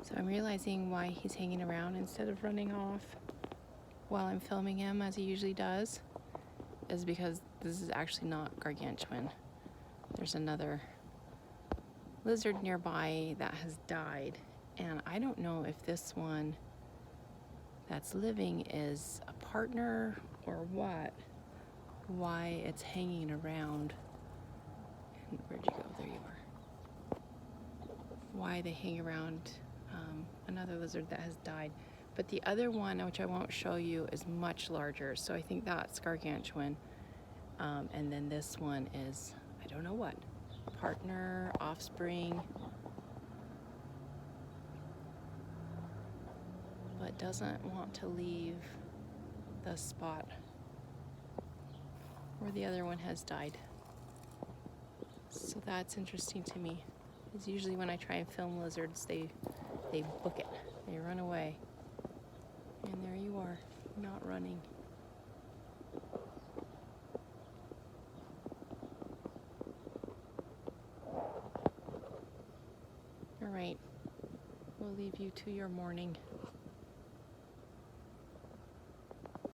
So I'm realizing why he's hanging around instead of running off while I'm filming him as he usually does, is because this is actually not gargantuan. There's another lizard nearby that has died, and I don't know if this one that's living is a partner or what, why it's hanging around. And where'd you go? There you are. Why they hang around another lizard that has died. But the other one, which I won't show you, is much larger, so I think that's gargantuan. And then this one is, I don't know what, partner, offspring, but doesn't want to leave the spot where the other one has died. So that's interesting to me. Because usually when I try and film lizards, they book it, they run away. And there you are, not running. All right, we'll leave you to your morning.